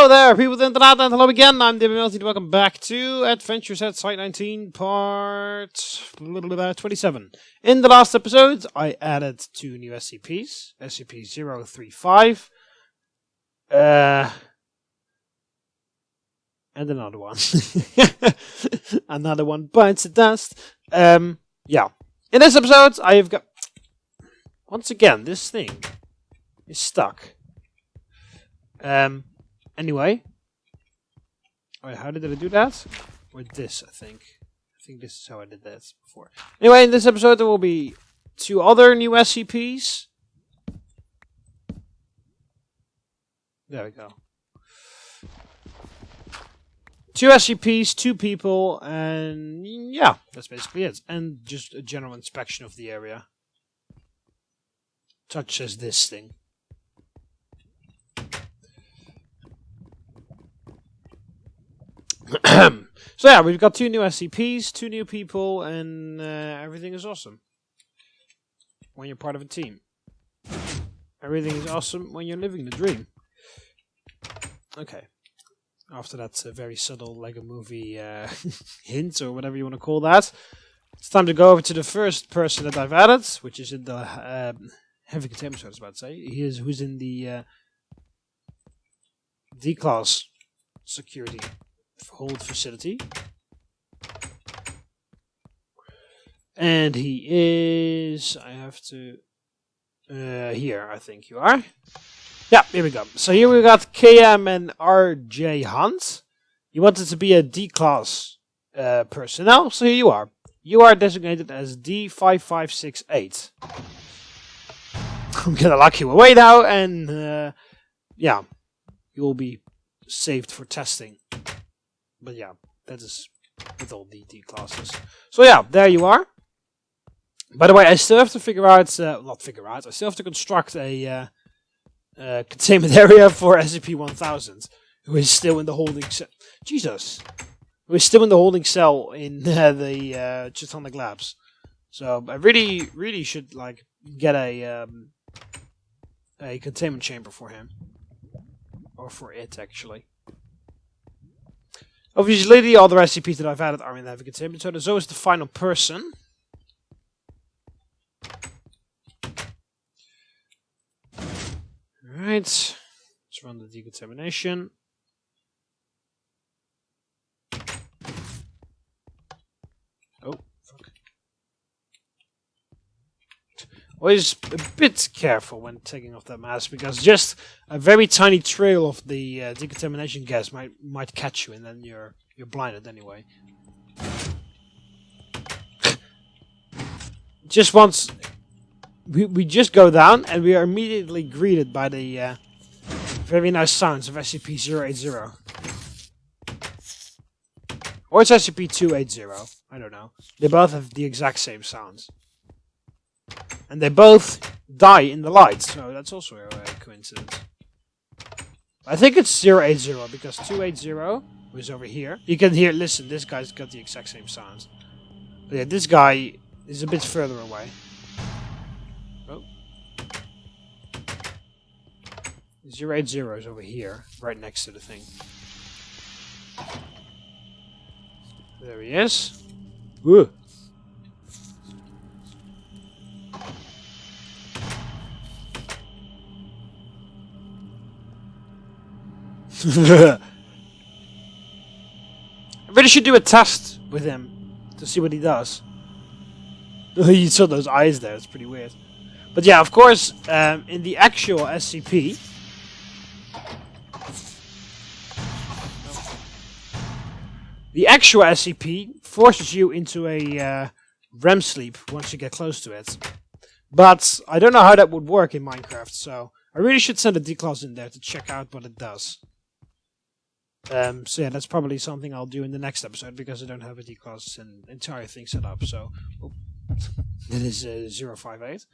Hello there, people of the internet, and hello again. I'm TheMBmulti. Welcome back to Adventures at Site-19, part 27. In the last episode, I added 2 new SCPs, SCP-035, and another one. Another one bites the dust. Yeah. In this episode, I have got... Once again, this thing is stuck. Anyway. Wait, how did I do that? With this, I think. I think this is how I did that before. Anyway, in this episode there will be 2 other new SCPs. There we go. 2 SCPs, 2 people, and yeah, that's basically it. And just a general inspection of the area. Such as this thing. So yeah, we've got 2 new SCPs, 2 new people, and everything is awesome. When you're part of a team. Everything is awesome when you're living the dream. Okay. After that very subtle Lego movie hint, or whatever you want to call that, it's time to go over to the first person that I've added, which is in the heavy containment, I was about to say. Who's in the D-class security hold facility. And he is... I have to... here, I think you are. Yeah, here we go. So here we got KM and RJ Hunt. You wanted to be a D-class personnel, so here you are. You are designated as D5568. I'm gonna lock you away now, and yeah, you will be saved for testing. But yeah, that is with all the D classes. So yeah, there you are. By the way, I still have to figure out, I still have to construct a containment area for SCP-1000, who is still in the holding cell. Jesus! Who is still in the holding cell in the Chitonic Labs. So I really should like get a containment chamber for him. Or for it, actually. Obviously, the other SCPs that I've added are in the heavy containment, so is the final person. Alright, let's run the decontamination. Oh, fuck. Always a bit careful when taking off that mask, because just a very tiny trail of the decontamination gas might catch you, and then you're blinded anyway. Just once we just go down, and we are immediately greeted by the very nice sounds of SCP-080. Or it's SCP-280. I don't know. They both have the exact same sounds. And they both die in the light, so that's also a coincidence. I think it's 080, because 280 was over here. You can hear, listen, this guy's got the exact same sounds. But yeah, this guy is a bit further away. Oh. 080 is over here, right next to the thing. There he is. Woo. I really should do a test with him to see what he does. You saw those eyes there, it's pretty weird. But yeah, of course, in the actual SCP... The actual SCP forces you into a REM sleep once you get close to it. But I don't know how that would work in Minecraft, so I really should send a D-class in there to check out what it does. So yeah, that's probably something I'll do in the next episode, because I don't have a D-class and entire thing set up, so... Oh, that is 058.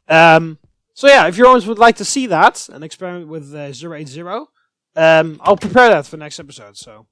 So yeah, if you always would like to see that, an experiment with 080, I'll prepare that for the next episode, so...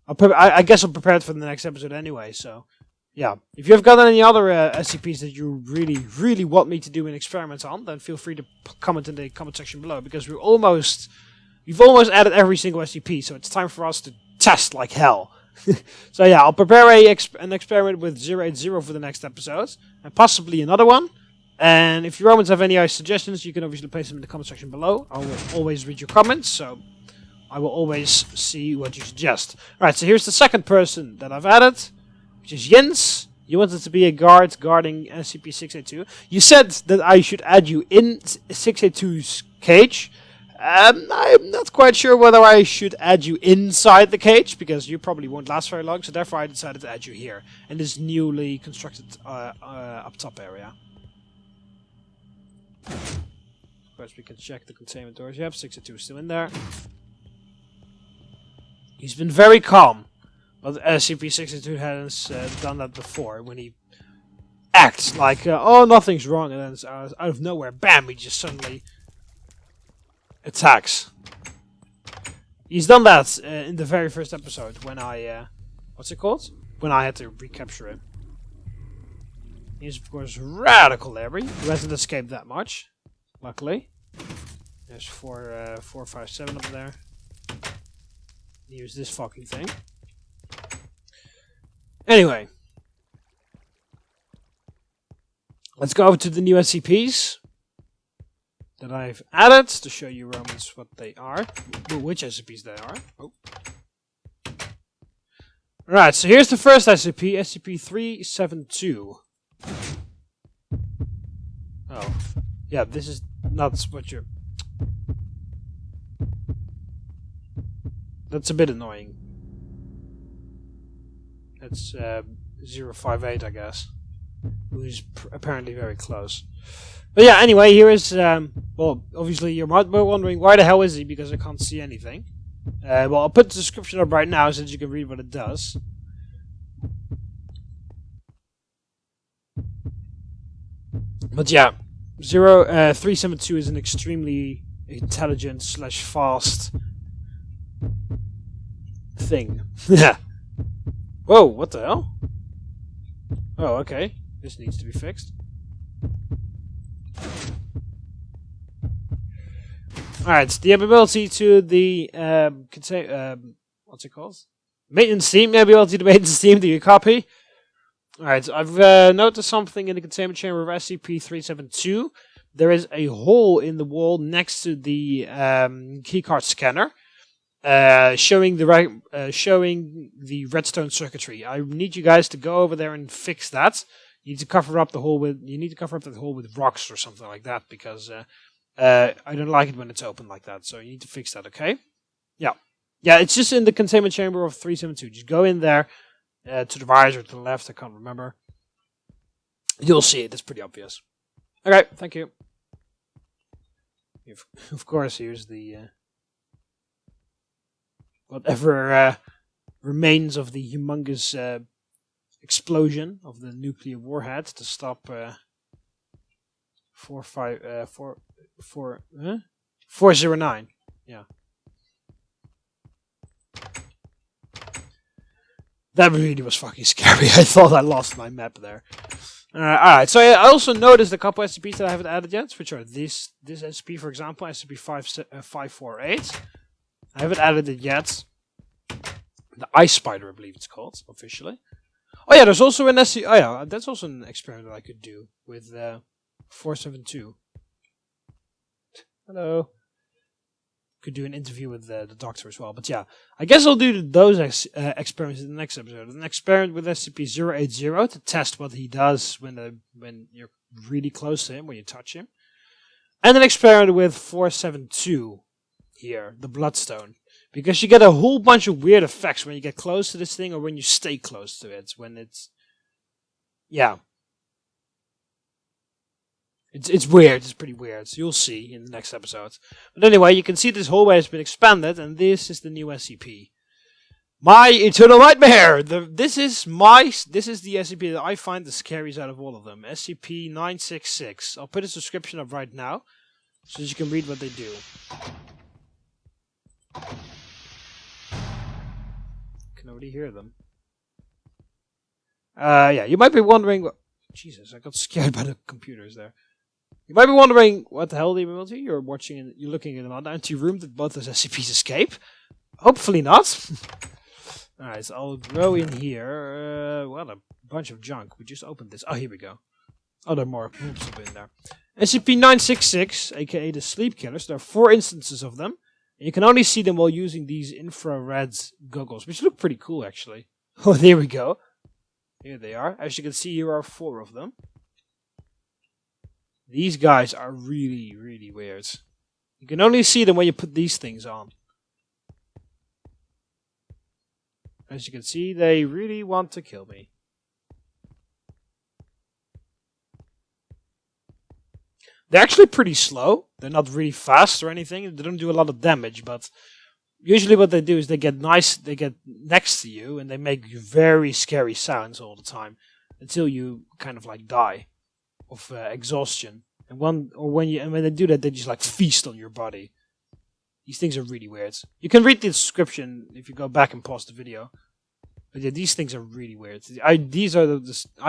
I guess I'll prepare it for the next episode anyway, so... Yeah, if you've got any other SCPs that you really want me to do an experiment on, then feel free to comment in the comment section below, because we're almost we've almost added every single SCP, so it's time for us to test like hell. So yeah, I'll prepare an experiment with 080 for the next episode, and possibly another one. And if you Romans have any suggestions, you can obviously place them in the comment section below. I will always read your comments, so I will always see what you suggest. Alright, so here's the second person that I've added, which is Jens. You wanted to be a guard guarding SCP-682. You said that I should add you in 682's cage. I'm not quite sure whether I should add you inside the cage, because you probably won't last very long, so therefore I decided to add you here, in this newly constructed up top area. Of course, we can check the containment doors. Yep, 682 is still in there. He's been very calm, but SCP-682 has done that before, when he acts like, oh, nothing's wrong, and then out of nowhere, bam, he just suddenly attacks. He's done that in the very first episode when I, what's it called? When I had to recapture him. He's of course radical Larry, who hasn't escaped that much, luckily. There's 457 up there. Use this fucking thing. Anyway, let's go over to the new SCPs that I've added to show you Romans what they are. Which SCPs they are. Oh. Right, so here's the first SCP, SCP-372. Oh. Yeah, this is not what you're... That's a bit annoying. That's 058, I guess. Who's apparently very close. But yeah, anyway, here is, well, obviously you're wondering why the hell is he, because I can't see anything. Well, I'll put the description up right now so that you can read what it does. But yeah, 372 is an extremely intelligent / fast thing. Yeah. Whoa, what the hell? Oh, okay. This needs to be fixed. Alright, the ability to the what's it called? Maintenance team. The ability to maintenance team. Do you copy? Alright, I've noticed something in the containment chamber of SCP-372. There is a hole in the wall next to the keycard scanner, showing the redstone circuitry. I need you guys to go over there and fix that. You need to cover up the hole with rocks or something like that, because I don't like it when it's open like that. So you need to fix that, okay? Yeah, it's just in the containment chamber of 372. Just go in there, to the right or to the left. I can't remember. You'll see it. It's pretty obvious. Okay, thank you. Of course, here's the whatever remains of the humongous explosion of the nuclear warhead to stop 409. Yeah. That really was fucking scary. I thought I lost my map there. Alright, so I also noticed a couple SCPs that I haven't added yet, which are this SCP, for example, SCP-548. I haven't added it yet. The Ice Spider, I believe it's called, officially. Oh yeah, there's also an SCP... Oh yeah, that's also an experiment that I could do with 472. Hello. Could do an interview with the doctor as well. But yeah, I guess I'll do those experiments in the next episode. An experiment with SCP-080 to test what he does when you're really close to him, when you touch him. And an experiment with 472 here, the Bloodstone. Because you get a whole bunch of weird effects when you get close to this thing or when you stay close to it. When it's... Yeah. It's weird. It's pretty weird. So you'll see in the next episode. But anyway, you can see this hallway has been expanded, and this is the new SCP. My eternal nightmare. This is the SCP that I find the scariest out of all of them. SCP-966. I'll put a description up right now, so that you can read what they do. I can already hear them. Yeah, you might be wondering. Jesus, I got scared by the computers there. You might be wondering, what the hell, TheMBmulti? You're watching, you're looking at an empty room that both those SCPs escape. Hopefully not. Alright, so I'll go in here. Well, a bunch of junk. We just opened this. Oh, here we go. Oh, there are more poops up in there. SCP-966, aka the Sleep Killers. There are 4 instances of them. And you can only see them while using these infrared goggles, which look pretty cool, actually. Oh, there we go. Here they are. As you can see, here are 4 of them. These guys are really, really weird. You can only see them when you put these things on. As you can see, they really want to kill me. They're actually pretty slow. They're not really fast or anything. They don't do a lot of damage, but usually what they do is they get next to you and they make very scary sounds all the time until you kind of like die of exhaustion. And when they do that, they just like feast on your body. These things are really weird. You can read the description if you go back and pause the video. But yeah, these things are really weird. I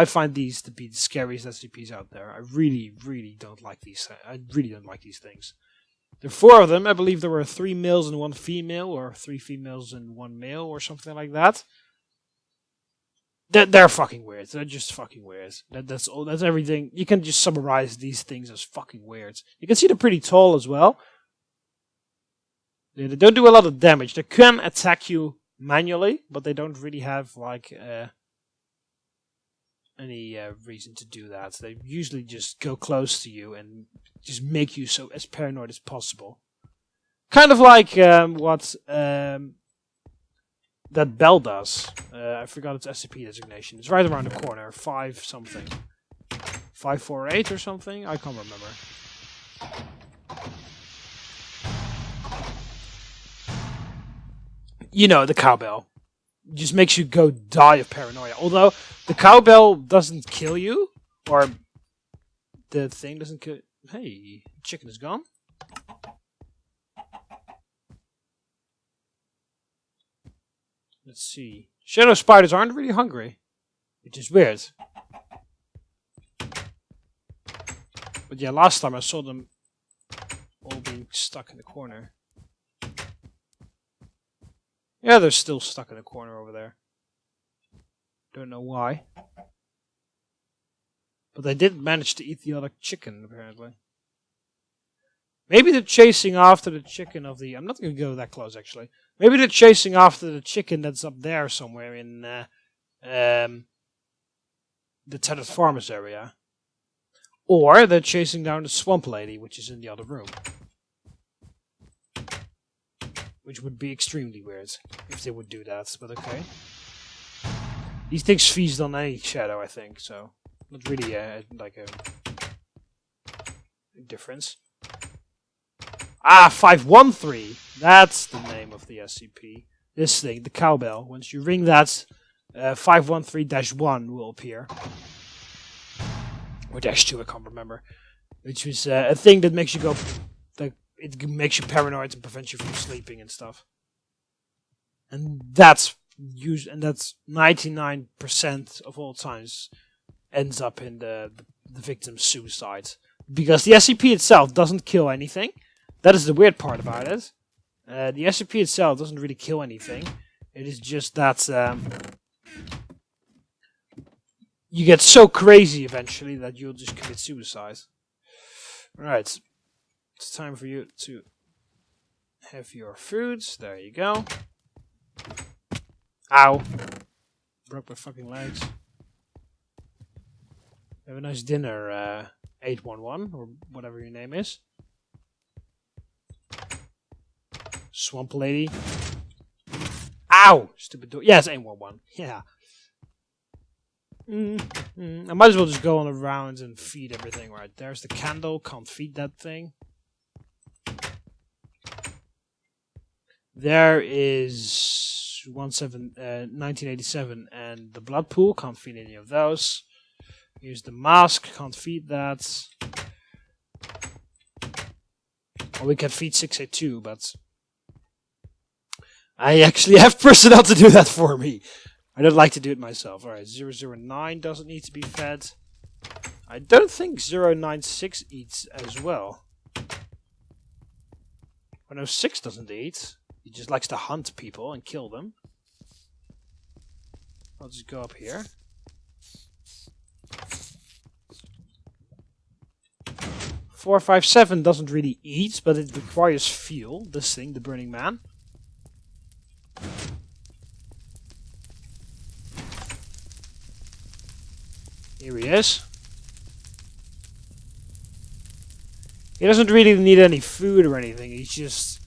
find these to be the scariest SCPs out there. I really, really don't like these. I really don't like these things. There are 4 of them. I believe there were 3 males and 1 female, or 3 females and 1 male, or something like that. They're fucking weird. They're just fucking weird. That's all. That's everything. You can just summarize these things as fucking weird. You can see they're pretty tall as well. They don't do a lot of damage. They can attack you manually, but they don't really have like any reason to do that. They usually just go close to you and just make you so as paranoid as possible. Kind of like what that bell does. I forgot its SCP designation. It's right around the corner. 5 something. 548 or something? I can't remember. You know, the cowbell. It just makes you go die of paranoia. Although, the cowbell doesn't kill you. Or, the thing doesn't kill... Hey, chicken is gone. Let's see. Shadow spiders aren't really hungry. Which is weird. But yeah, last time I saw them all being stuck in the corner. Yeah, they're still stuck in the corner over there. Don't know why. But they did manage to eat the other chicken, apparently. Maybe they're chasing after the chicken of the... I'm not going to go that close, actually. Maybe they're chasing after the chicken that's up there somewhere in the Tethered Farmers area. Or they're chasing down the Swamp Lady, which is in the other room. Which would be extremely weird if they would do that, but okay. These things feast on any shadow, I think, so not really like a difference. Ah, 513! That's the name of the SCP. This thing, the cowbell. Once you ring that, 513-1 will appear. Or -2, I can't remember. Which was a thing that makes you go... It makes you paranoid and prevents you from sleeping and stuff. And that's 99% of all times ends up in the victim's suicide. Because the SCP itself doesn't kill anything. That is the weird part about it. The SCP itself doesn't really kill anything. It is just that you get so crazy eventually that you'll just commit suicide. Right. It's time for you to have your foods. There you go. Ow. Broke my fucking legs. Have a nice dinner, 811, or whatever your name is. Swamp Lady. Ow! Stupid door. Yeah, it's 811. Yeah. I might as well just go on around and feed everything. Right, there's the candle. Can't feed that thing. There is 1987 and the blood pool. Can't feed any of those. Here's the mask. Can't feed that. Well, we can feed 682, but I actually have personnel to do that for me. I don't like to do it myself. Alright, 009 doesn't need to be fed. I don't think 096 eats as well. Oh no, 6 doesn't eat. He just likes to hunt people and kill them. I'll just go up here. 457 doesn't really eat, but it requires fuel. This thing, the Burning Man. Here he is. He doesn't really need any food or anything. He just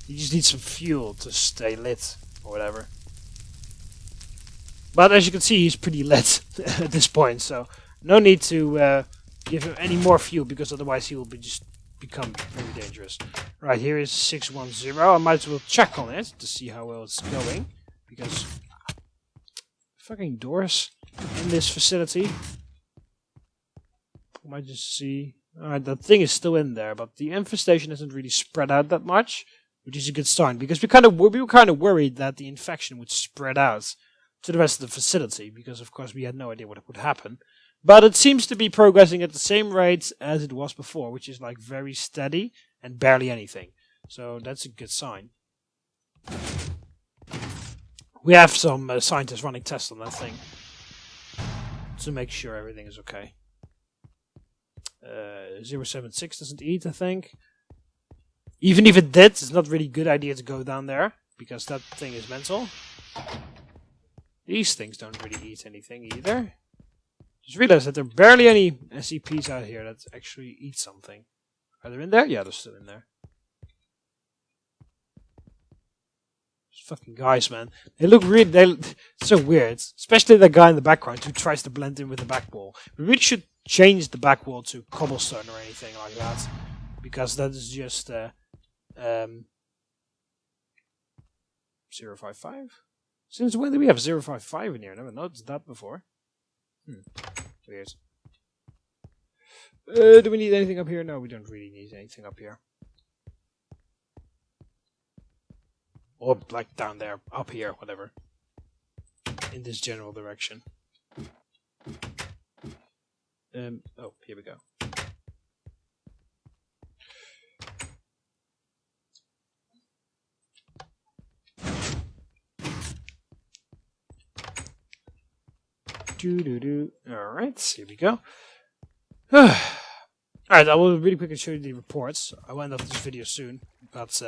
needs some fuel to stay lit or whatever. But as you can see, he's pretty lit at this point, so no need to give him any more fuel, because otherwise he will become very dangerous. Right, here is 610. I might as well check on it to see how well it's going, because fucking doors in this facility. I might just see. Alright, that thing is still in there, but the infestation hasn't really spread out that much, which is a good sign, because we were kind of worried that the infection would spread out to the rest of the facility, because of course we had no idea what would happen. But it seems to be progressing at the same rate as it was before, which is like very steady and barely anything. So that's a good sign. We have some scientists running tests on that thing to make sure everything is okay. 076 doesn't eat, I think. Even if it did, it's not really a good idea to go down there, because that thing is mental. These things don't really eat anything either. Just realized that there are barely any SCPs out here that actually eat something. Are they in there? Yeah, they're still in there. These fucking guys, man. They look really... so weird. Especially that guy in the background who tries to blend in with the back wall. We really should change the back wall to cobblestone or anything like that. Because that is just... 055? Since when do we have 055 in here? I never noticed that before. Weird. Do we need anything up here? No, we don't really need anything up here. Or like down there, up here, whatever. In this general direction. Oh, here we go. Alright, here we go. Alright, I will really quickly show you the reports. I will end off this video soon, but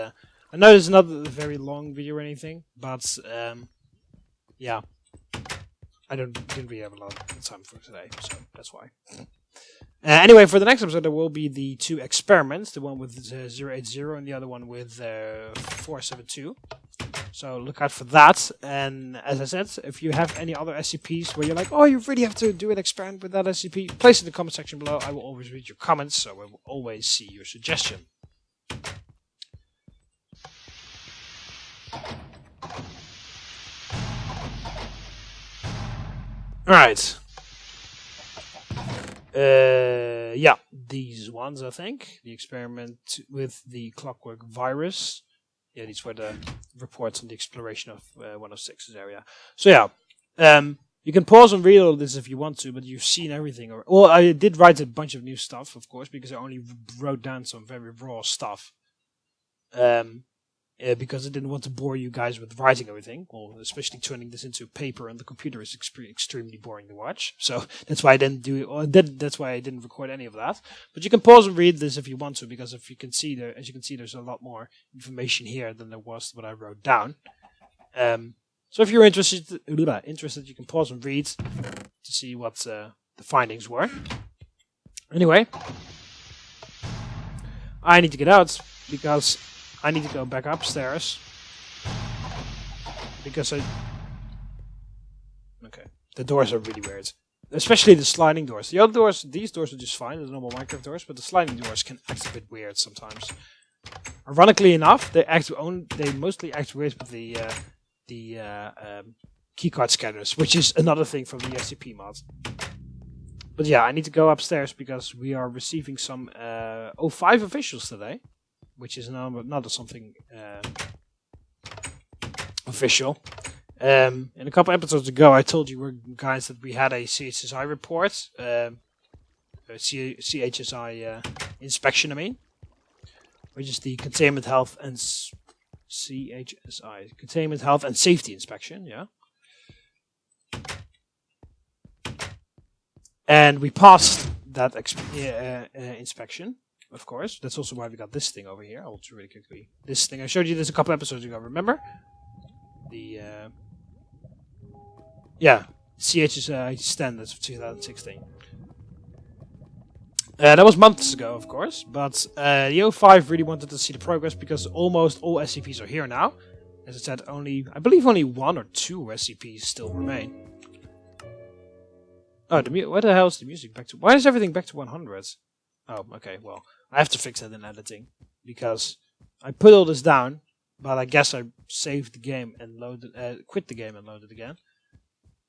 I know it's not a very long video or anything, but yeah, I didn't really have a lot of time for today, so that's why. Anyway, for the next episode there will be the 2 experiments, the one with 080 and the other one with 472. So look out for that. And as I said, if you have any other SCPs where you're like, oh, you really have to do an experiment with that SCP, place it in the comment section below. I will always read your comments, so I will always see your suggestion. Alright. Yeah, these ones, I think. The experiment with the clockwork virus. Yeah, these were the reports on the exploration of 106's area. So yeah, you can pause and read all of this if you want to, but you've seen everything. Well, I did write a bunch of new stuff, of course, because I only wrote down some very raw stuff. Because I didn't want to bore you guys with writing everything, or especially turning this into paper on the computer is extremely boring to watch. So that's why I didn't do it, or that's why I didn't record any of that. But you can pause and read this if you want to, because if you can see there, as you can see, there's a lot more information here than there was what I wrote down. So if you're interested, you can pause and read to see what the findings were. Anyway, I need to get out because I need to go back upstairs because okay, the doors are really weird, especially the sliding doors. The other doors, these doors are just fine, the normal Minecraft doors, but the sliding doors can act a bit weird sometimes. Ironically enough, they mostly act weird with the keycard scanners, which is another thing from the SCP mod. But yeah, I need to go upstairs because we are receiving some 05 officials today. Which is another something official. In a couple episodes ago, I told you guys that we had a CSSI report CHSI inspection, I mean. Which is the Containment Health and CHSI. Containment Health and Safety Inspection, yeah. And we passed that inspection, of course. That's also why we got this thing over here. I'll do really quickly. This thing, I showed you this a couple episodes ago, remember? The, CHSI standards of 2016. That was months ago, of course, but the 05 really wanted to see the progress because almost all SCPs are here now. As I said, I believe only 1 or 2 SCPs still remain. Oh, where the hell is the music back to? Why is everything back to 100? Oh, okay, well, I have to fix that in editing because I put all this down, but I guess I saved the game and quit the game and loaded again.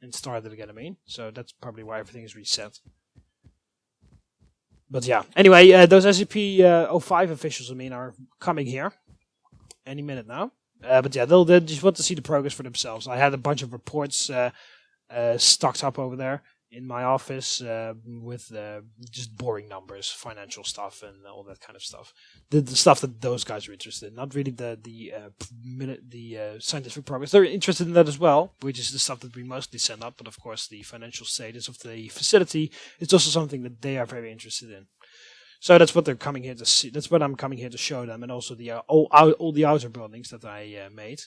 And started again, I mean. So that's probably why everything is reset. But yeah, anyway, those SCP-05 officials, I mean, are coming here any minute now. But yeah, they'll just want to see the progress for themselves. I had a bunch of reports stocked up over there in my office with just boring numbers, financial stuff, and all that kind of stuff. The stuff that those guys are interested in, not really the scientific progress. They're interested in that as well, which is the stuff that we mostly send up. But of course, the financial status of the facility is also something that they are very interested in. So that's what they're coming here to see. That's what I'm coming here to show them, and also the all the outer buildings that I made.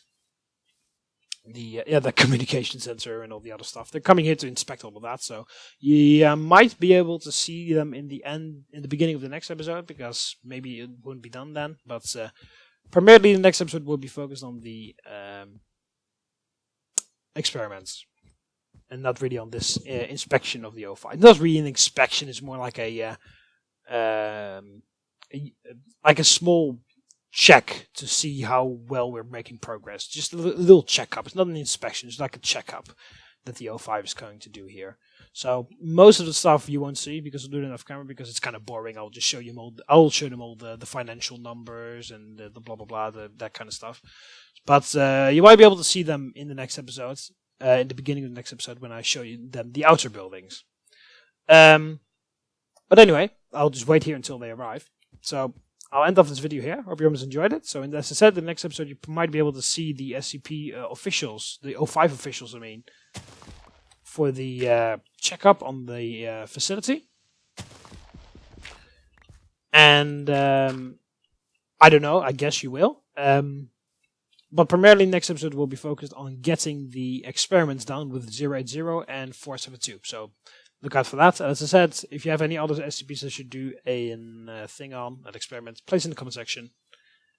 The communication center and all the other stuff. They're coming here to inspect all of that, so you might be able to see them in the beginning of the next episode, because maybe it wouldn't be done then. But primarily, the next episode will be focused on the experiments, and not really on this inspection of the 05. Not really an inspection; it's more like a small check to see how well we're making progress. Just a little checkup. It's not an inspection. It's like a checkup that the 05 is going to do here. So most of the stuff you won't see because I'll do it off camera because it's kind of boring. I'll just show you I'll show them all the financial numbers and the blah blah blah, that kind of stuff. But you might be able to see them in the next episode. In the beginning of the next episode when I show you them the outer buildings. But anyway, I'll just wait here until they arrive. So I'll end off this video here. Hope you guys enjoyed it. So, as I said, in the next episode, you might be able to see the SCP officials, the 05 officials, I mean, for the checkup on the facility. And I don't know. I guess you will. But primarily, next episode will be focused on getting the experiments done with 080 and 472. So look out for that. As I said, if you have any other SCPs I should do a thing on, an experiment, place in the comment section,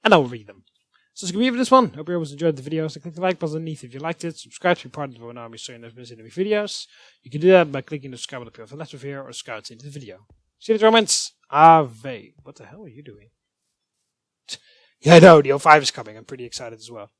and I will read them. So that's going to be it for this one. Hope you always enjoyed the video. So click the like button underneath if you liked it. Subscribe to be part of the army so you never miss any videos. You can do that by clicking the subscribe button up on the left of here or scout into the video. See you later, comments. Ave. What the hell are you doing? Yeah, I know. The 05 is coming. I'm pretty excited as well.